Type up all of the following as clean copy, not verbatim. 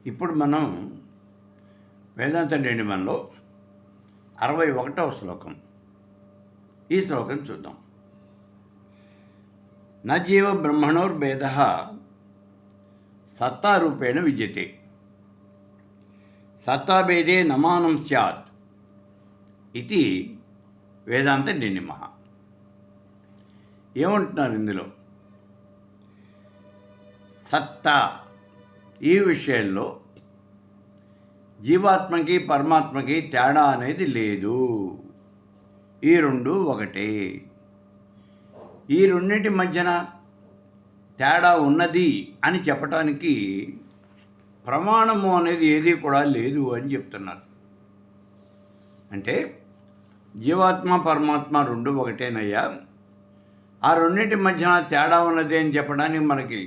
ఇప్పుడు మనం వేదాంత నియమంలో 61వ శ్లోకం. ఈ శ్లోకం చూద్దాం. న జీవ బ్రహ్మణోర్భేద సత్తారూపేణ విద్యతే సత్తాభేదే నమానం స్యాత్ ఇది వేదాంత నియమ. ఏమంటున్నారు ఇందులో? సత్తా ఈ విషయంలో జీవాత్మకి పరమాత్మకి తేడా అనేది లేదు. ఈ రెండు ఒకటే. ఈ రెండింటి మధ్యన తేడా ఉన్నది అని చెప్పటానికి ప్రమాణము అనేది ఏది కూడా లేదు అని చెప్తున్నారు. అంటే జీవాత్మ పరమాత్మ రెండు ఒకటేనయ్యా, ఆ రెండింటి మధ్యన తేడా ఉన్నది అని చెప్పడానికి మనకి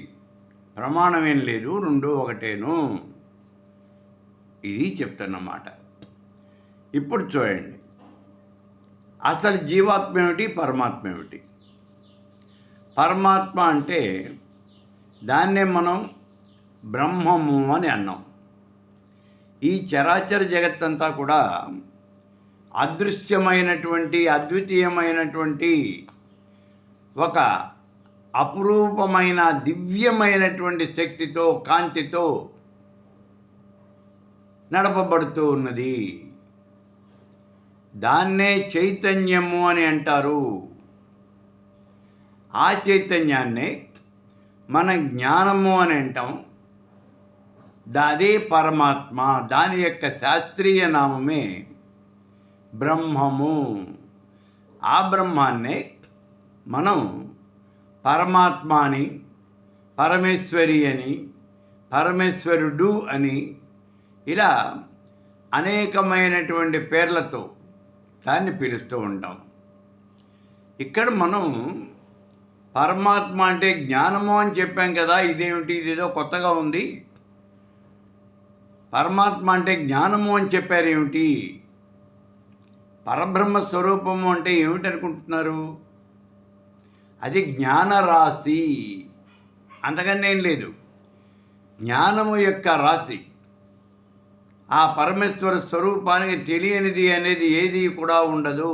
ప్రమాణం ఏం లేదు, రెండు ఒకటేను, ఇది చెప్తున్నమాట. ఇప్పుడు చూడండి, అసలు జీవాత్మ ఏమిటి, పరమాత్మ ఏమిటి? పరమాత్మ అంటే దాన్నే మనం బ్రహ్మము అని అన్నాం. ఈ చరాచర జగత్తంతా కూడా అదృశ్యమైనటువంటి అద్వితీయమైనటువంటి ఒక అపురూపమైన దివ్యమైనటువంటి శక్తితో, కాంతితో నడపబడుతూ ఉన్నది. దాన్నే చైతన్యము అని అంటారు. ఆ చైతన్యాన్నే మన జ్ఞానము అని అంటాం. అదే పరమాత్మ. దాని యొక్క శాస్త్రీయ నామమే బ్రహ్మము. ఆ బ్రహ్మాన్నే మనం పరమాత్మ అని, పరమేశ్వరి అని, పరమేశ్వరుడు అని, ఇలా అనేకమైనటువంటి పేర్లతో దాన్ని పిలుస్తూ ఉంటాం. ఇక్కడ మనం పరమాత్మ అంటే జ్ఞానము అని చెప్పాం కదా. ఇదేమిటి, ఇదేదో కొత్తగా ఉంది. పరమాత్మ అంటే జ్ఞానము అని చెప్పారు ఏమిటి? పరబ్రహ్మ స్వరూపము అంటే ఏమిటి అనుకుంటున్నారు? అది జ్ఞానరాశి, అంతకన్నా ఏం లేదు. జ్ఞానము యొక్క రాశి. ఆ పరమేశ్వర స్వరూపానికి తెలియనిది అనేది ఏది కూడా ఉండదు.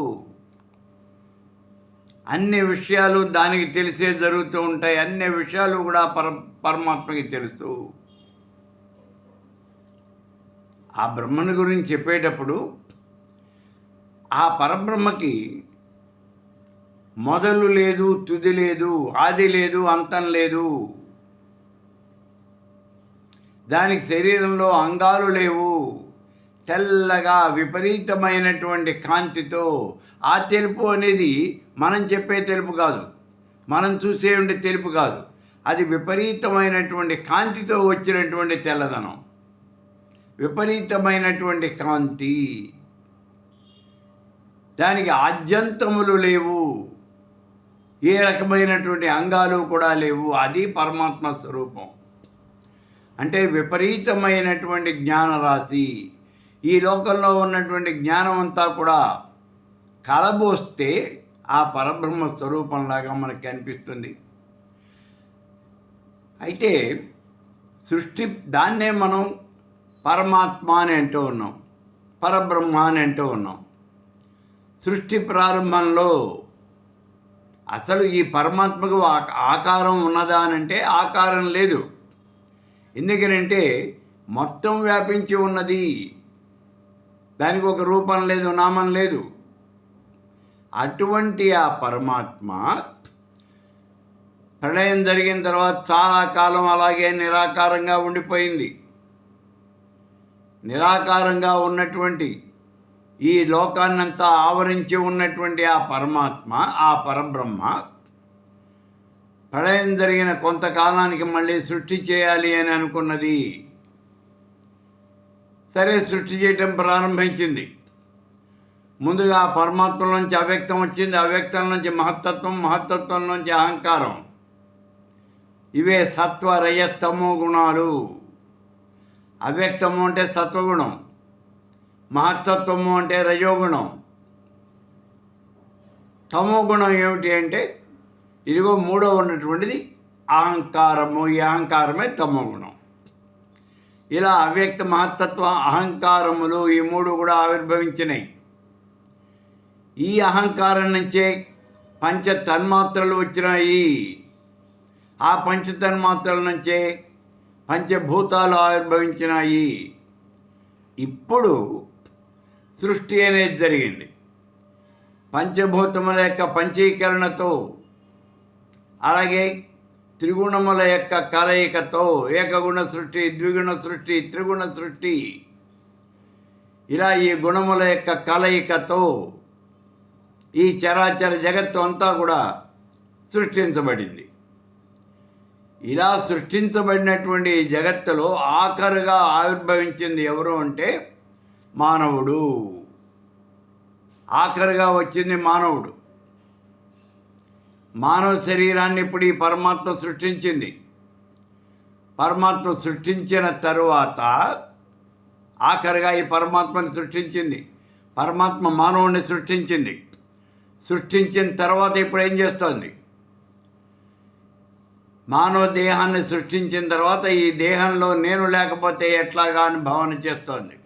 అన్ని విషయాలు దానికి తెలిసే జరుగుతూ ఉంటాయి. అన్ని విషయాలు కూడా పరమాత్మకి తెలుసు. ఆ బ్రహ్మను గురించి చెప్పేటప్పుడు ఆ పరబ్రహ్మకి మొదలు లేదు, తుది లేదు, ఆది లేదు, అంతం లేదు. దానికి శరీరంలో అంగాలు లేవు. తెల్లగా విపరీతమైనటువంటి కాంతితో, ఆ తెలుపు అనేది మనం చెప్పే తెలుపు కాదు, మనం చూసేటువంటి తెలుపు కాదు. అది విపరీతమైనటువంటి కాంతితో వచ్చినటువంటి తెల్లదనం, విపరీతమైనటువంటి కాంతి. దానికి ఆద్యంతములు లేవు, ఏ రకమైనటువంటి అంగాలు కూడా లేవు. అది పరమాత్మ స్వరూపం. అంటే విపరీతమైనటువంటి జ్ఞానరాశి. ఈ లోకంలో ఉన్నటువంటి జ్ఞానం అంతా కూడా కలబోస్తే ఆ పరబ్రహ్మ స్వరూపంలాగా మనకు కనిపిస్తుంది. అయితే సృష్టి, దాన్నే మనం పరమాత్మ అని అంటూ ఉన్నాం, పరబ్రహ్మ అని అంటూ ఉన్నాం. సృష్టి ప్రారంభంలో అసలు ఈ పరమాత్మకు ఆకారం ఉన్నదా అని అంటే ఆకారం లేదు. ఎందుకనంటే మొత్తం వ్యాపించి ఉన్నది. దానికి ఒక రూపం లేదు, నామం లేదు. అటువంటి ఆ పరమాత్మ ప్రళయం జరిగిన తర్వాత చాలా కాలం అలాగే నిరాకారంగా ఉండిపోయింది. నిరాకారంగా ఉన్నటువంటి ఈ లోకాన్నంతా ఆవరించి ఉన్నటువంటి ఆ పరమాత్మ, ఆ పరబ్రహ్మ ప్రళయం జరిగిన కొంతకాలానికి మళ్ళీ సృష్టి చేయాలి అని అనుకున్నది. సరే, సృష్టి చేయటం ప్రారంభించింది. ముందుగా పరమాత్మ నుంచి అవ్యక్తం వచ్చింది, అవ్యక్తం నుంచి మహత్తత్వం, మహత్తత్వం నుంచి అహంకారం. ఇవే సత్వ రజస్తమో గుణాలు. అవ్యక్తము అంటే సత్వగుణం, మహత్తత్వము అంటే రజోగుణం, తమో గుణం ఏమిటి అంటే ఇదిగో మూడో ఉన్నటువంటిది అహంకారము. ఈ అహంకారమే తమో గుణం. ఇలా అవ్యక్త మహత్తత్వ అహంకారములు ఈ మూడు కూడా ఆవిర్భవించినాయి. ఈ అహంకారం నుంచే పంచ తన్మాత్రలు వచ్చినాయి. ఆ పంచ తన్మాత్రల నుంచే పంచభూతాలు ఆవిర్భవించినాయి. ఇప్పుడు సృష్టి అనేది జరిగింది. పంచభూతముల యొక్క పంచీకరణతో, అలాగే త్రిగుణముల యొక్క కలయికతో, ఏకగుణ సృష్టి, ద్విగుణ సృష్టి, త్రిగుణ సృష్టి, ఇలా ఈ గుణముల యొక్క కలయికతో ఈ చరాచర జగత్తు అంతా కూడా సృష్టించబడింది. ఇలా సృష్టించబడినటువంటి జగత్తులో ఆఖరుగా ఆవిర్భవించింది ఎవరు అంటే మానవుడు. ఆఖరుగా వచ్చింది మానవుడు. మానవ శరీరాన్ని ఇప్పుడు ఈ పరమాత్మ సృష్టించింది. పరమాత్మ సృష్టించిన తరువాత ఆఖరుగా ఈ పరమాత్మని సృష్టించింది. పరమాత్మ మానవుడిని సృష్టించింది. సృష్టించిన తర్వాత ఇప్పుడు ఏం చేస్తోంది? మానవ దేహాన్ని సృష్టించిన తర్వాత ఈ దేహంలో నేను లేకపోతే ఎట్లాగా అని భావన చేస్తోంది.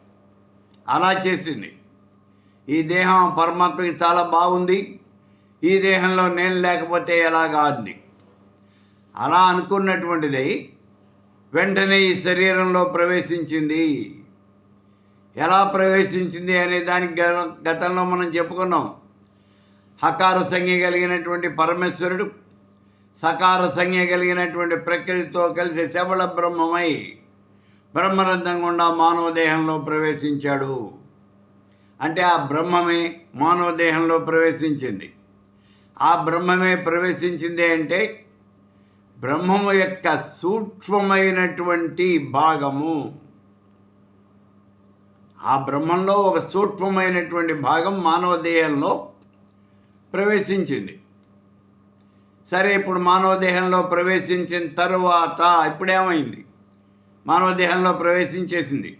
అలా చేసింది. ఈ దేహం పరమాత్మకి చాలా బాగుంది, ఈ దేహంలో నేను లేకపోతే ఎలాగా అంది. అలా అనుకున్నటువంటిది వెంటనే ఈ శరీరంలో ప్రవేశించింది. ఎలా ప్రవేశించింది అనే దానికి గతంలో మనం చెప్పుకున్నాం. హకార సంజ్ఞ కలిగినటువంటి పరమేశ్వరుడు సకార సంజ్ఞ కలిగినటువంటి ప్రకృతితో కలిసి శబళ బ్రహ్మమై బ్రహ్మరంధ్రం గుండా మానవ దేహంలో ప్రవేశించాడు. అంటే ఆ బ్రహ్మమే మానవ దేహంలో ప్రవేశించింది. ఆ బ్రహ్మమే ప్రవేశించింది అంటే బ్రహ్మము యొక్క సూక్ష్మమైనటువంటి భాగము, ఆ బ్రహ్మంలో ఒక సూక్ష్మమైనటువంటి భాగం మానవ దేహంలో ప్రవేశించింది. సరే, ఇప్పుడు మానవ దేహంలో ప్రవేశించిన తరువాత ఇప్పుడేమైంది? మానవ దేహంలో ప్రవేశించేసింది.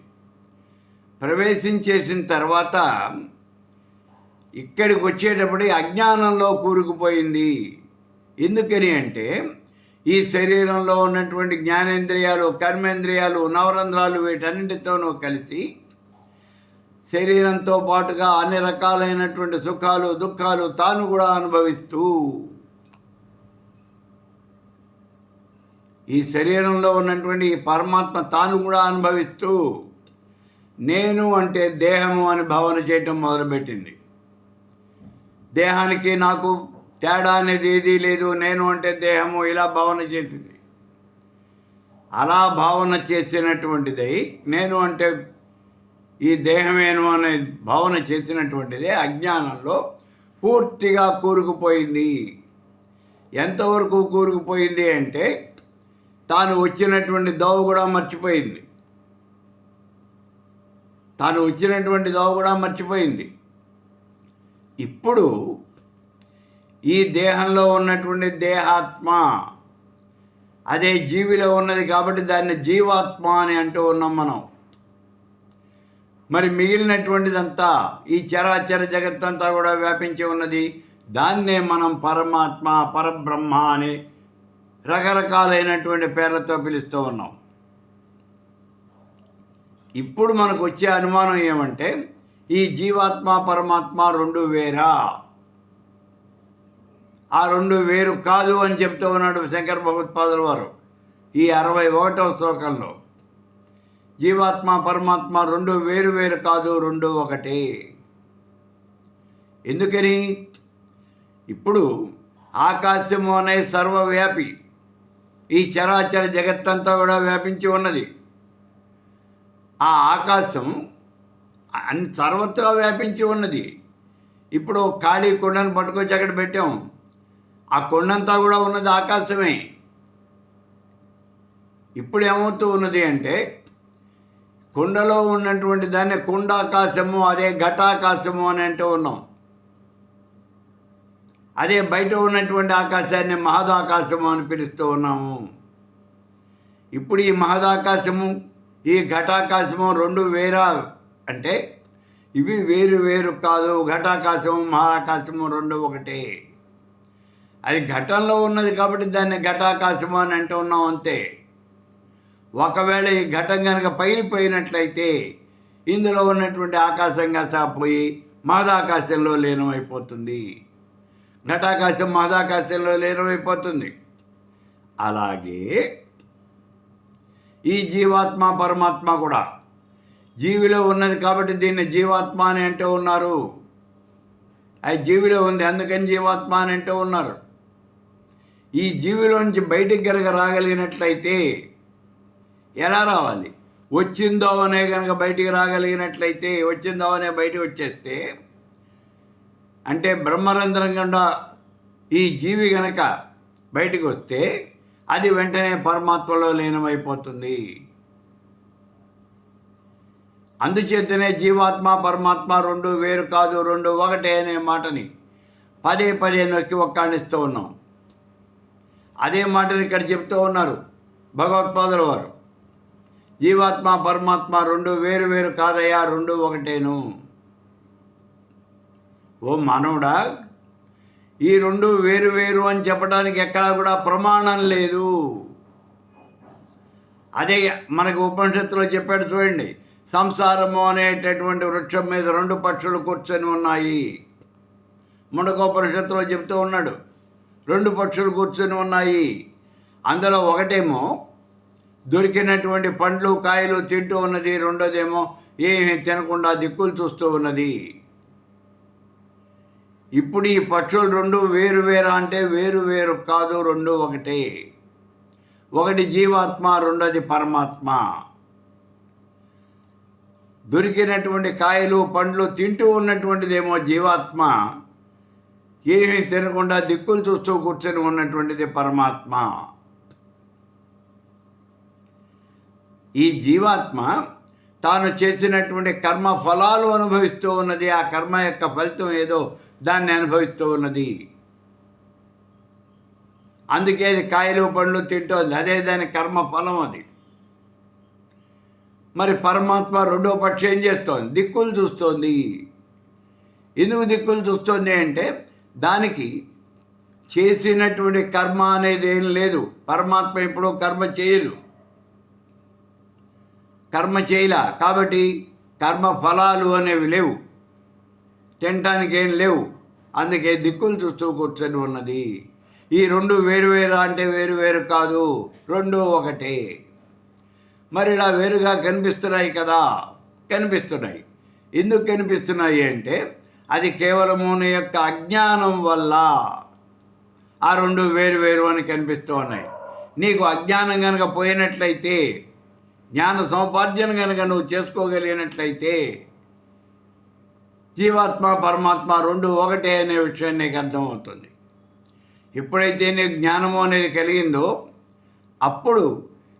ప్రవేశించేసిన తర్వాత ఇక్కడికి వచ్చేటప్పుడు అజ్ఞానంలో కూరుకుపోయింది. ఎందుకని అంటే ఈ శరీరంలో ఉన్నటువంటి జ్ఞానేంద్రియాలు, కర్మేంద్రియాలు, నవరంధ్రాలు వీటన్నిటితోనూ కలిసి శరీరంతో పాటుగా అన్ని రకాలైనటువంటి సుఖాలు, దుఃఖాలు తాను కూడా అనుభవిస్తూ, ఈ శరీరంలో ఉన్నటువంటి ఈ పరమాత్మ తాను కూడా అనుభవిస్తూ నేను అంటే దేహము అని భావన చేయటం మొదలుపెట్టింది. దేహానికి నాకు తేడా అనేది ఏదీ లేదు, నేను అంటే దేహము, ఇలా భావన చేసింది. అలా భావన చేసినటువంటిది నేను అంటే ఈ దేహమేను అనే భావన చేసినటువంటిదే అజ్ఞానంలో పూర్తిగా కూరుకుపోయింది. ఎంతవరకు కూరుకుపోయింది అంటే తాను వచ్చినటువంటి దోవ కూడా మర్చిపోయింది. తాను వచ్చినటువంటి దోవ కూడా మర్చిపోయింది. ఇప్పుడు ఈ దేహంలో ఉన్నటువంటి దేహాత్మ అదే జీవిలో ఉన్నది కాబట్టి దాన్ని జీవాత్మ అని అంటూ ఉన్నాం మనం. మరి మిగిలినటువంటిదంతా ఈ చరాచర జగత్తంతా కూడా వ్యాపించి ఉన్నది. దాన్నే మనం పరమాత్మ, పరబ్రహ్మ అని రకరకాలైనటువంటి పేర్లతో పిలుస్తూ ఉన్నాం. ఇప్పుడు మనకు వచ్చే అనుమానం ఏమంటే ఈ జీవాత్మ పరమాత్మ రెండు వేరా? ఆ రెండు వేరు కాదు అని చెప్తూ ఉన్నాడు శంకర భగవత్పాదుల వారు ఈ 61వ శ్లోకంలో. జీవాత్మ పరమాత్మ రెండు వేరు వేరు కాదు, రెండు ఒకటే. ఎందుకని? ఇప్పుడు ఆకాశము అనే సర్వవ్యాపి, ఈ చరాచర జగత్తంతా కూడా వ్యాపించి ఉన్నది. ఆ ఆకాశం సర్వత్రా వ్యాపించి ఉన్నది. ఇప్పుడు ఖాళీ కొండను పట్టుకొచ్చి అక్కడ పెట్టాం, ఆ కొండంతా కూడా ఉన్నది ఆకాశమే. ఇప్పుడు ఏమవుతూ ఉన్నది అంటే కుండలో ఉన్నటువంటి దాన్ని కుండాకాశము, అదే ఘటాకాశము అని అంటూ ఉన్నాం. అదే బయట ఉన్నటువంటి ఆకాశాన్ని మహదాకాశము అని పిలుస్తూ ఉన్నాము. ఇప్పుడు ఈ మహదాకాశము, ఈ ఘటాకాశము రెండు వేరా అంటే ఇవి వేరు వేరు కాదు. ఘటాకాశము మహాకాశము రెండు ఒకటే. అది ఘటంలో ఉన్నది కాబట్టి దాన్ని ఘటాకాశము అని అంటూ ఉన్నాం అంతే. ఒకవేళ ఈ ఘటం కనుక పైలిపోయినట్లయితే ఇందులో ఉన్నటువంటి ఆకాశంగా సాపోయి మహదాకాశంలో లీనమైపోతుంది. ఘటాకాశం మహదాకాశంలో లీనమైపోతుంది. అలాగే ఈ జీవాత్మ పరమాత్మ కూడా జీవిలో ఉన్నది కాబట్టి దీన్ని జీవాత్మ అని అంటూ ఉన్నారు. అది జీవిలో ఉంది అందుకని జీవాత్మ అని అంటూ ఉన్నారు. ఈ జీవిలో నుంచి బయటికి కనుక రాగలిగినట్లయితే ఎలా రావాలి? వచ్చిందో అనే కనుక బయటికి రాగలిగినట్లయితే, వచ్చిందో అనే బయటికి వచ్చేస్తే, అంటే బ్రహ్మరంధ్రం గుండా ఈ జీవి కనుక బయటికి వస్తే అది వెంటనే పరమాత్మలో లీనమైపోతుంది. అందుచేతనే జీవాత్మ పరమాత్మ రెండు వేరు కాదు, రెండు ఒకటే అనే మాటని పదే పదే నొక్కి ఒక్కాణిస్తూ ఉన్నాం. అదే మాటని ఇక్కడ చెప్తూ ఉన్నారు భగవత్పాదుల వారు. జీవాత్మ పరమాత్మ రెండు వేరు వేరు కాదయ్యా, రెండు ఒకటేను. ఓ మానవుడా, ఈ రెండు వేరు వేరు అని చెప్పడానికి ఎక్కడా కూడా ప్రమాణం లేదు. అదే మనకు ఉపనిషత్తులో చెప్పాడు చూడండి, సంసారము అనేటటువంటి వృక్షం మీద రెండు పక్షులు కూర్చొని ఉన్నాయి. ముండకోపనిషత్తులో చెప్తూ ఉన్నాడు, రెండు పక్షులు కూర్చొని ఉన్నాయి. అందులో ఒకటేమో దొరికినటువంటి పండ్లు కాయలు తింటూ ఉన్నది, రెండోదేమో ఏమీ తినకుండా దిక్కులు చూస్తూ ఉన్నది. ఇప్పుడు ఈ పక్షులు రెండు వేరు వేరు అంటే వేరు వేరు కాదు, రెండు ఒకటే. ఒకటి జీవాత్మ, రెండోది పరమాత్మ. దొరికినటువంటి కాయలు పండ్లు తింటూ ఉన్నటువంటిదేమో జీవాత్మ, ఏమీ తినకుండా దిక్కులు చూస్తూ కూర్చొని ఉన్నటువంటిది పరమాత్మ. ఈ జీవాత్మ తాను చేసినటువంటి కర్మ ఫలాలు అనుభవిస్తూ ఉన్నది. ఆ కర్మ యొక్క ఫలితం ఏదో దాన్ని అనుభవిస్తూ ఉన్నది. అందుకే అది కాయలు పండ్లు తింటోంది, అదే దాని కర్మ ఫలం అది. మరి పరమాత్మ రెండో పక్షి ఏం చేస్తోంది? దిక్కులు చూస్తోంది. ఎందుకు దిక్కులు చూస్తోంది అంటే దానికి చేసినటువంటి కర్మ అనేది ఏం లేదు. పరమాత్మ ఎప్పుడూ కర్మ చేయదు, కర్మ చేయలా కాబట్టి కర్మ ఫలాలు అనేవి లేవు, తినటానికి ఏం లేవు. అందుకే దిక్కులు చూస్తూ కూర్చొని ఉన్నది. ఈ రెండు వేరువేరు అంటే వేరువేరు కాదు, రెండు ఒకటే. మరి ఇలా వేరుగా కనిపిస్తున్నాయి కదా, కనిపిస్తున్నాయి. ఎందుకు కనిపిస్తున్నాయి అంటే అది కేవలము నీ యొక్క అజ్ఞానం వల్ల ఆ రెండు వేరు అని కనిపిస్తూ ఉన్నాయి. నీకు అజ్ఞానం కనుక పోయినట్లయితే, జ్ఞాన సముపార్జన కనుక నువ్వు చేసుకోగలిగినట్లయితే జీవాత్మ పరమాత్మ రెండు ఒకటే అనే విషయం నీకు అర్థమవుతుంది. ఎప్పుడైతే నీకు జ్ఞానము అనేది కలిగిందో అప్పుడు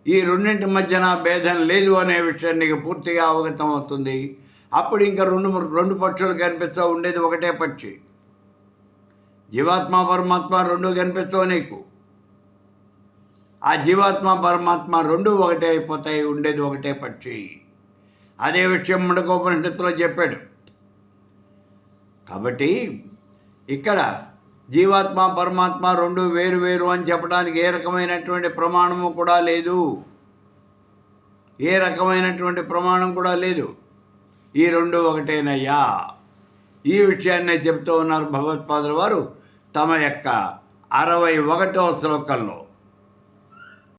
ఈ రెండింటి మధ్యన భేదం లేదు అనే విషయం నీకు పూర్తిగా అవగతం అవుతుంది. అప్పుడు ఇంకా రెండు పక్షులు కనిపిస్తూ ఉండేది ఒకటే పక్షి. జీవాత్మ పరమాత్మ రెండు కనిపిస్తావు నీకు. ఆ జీవాత్మ పరమాత్మ రెండు ఒకటే అయిపోతాయి, ఉండేది ఒకటే పక్షి. అదే విషయం ముండకోపనిషత్తులో చెప్పాడు. కాబట్టి ఇక్కడ జీవాత్మ పరమాత్మ రెండు వేరు అని చెప్పడానికి ఏ రకమైనటువంటి ప్రమాణము కూడా లేదు, ఏ రకమైనటువంటి ప్రమాణం కూడా లేదు. ఈ రెండు ఒకటేనయ్యా. ఈ విషయాన్నే చెప్తూ ఉన్నారు భగవత్పాదుల వారు తమ యొక్క 61వ శ్లోకంలో.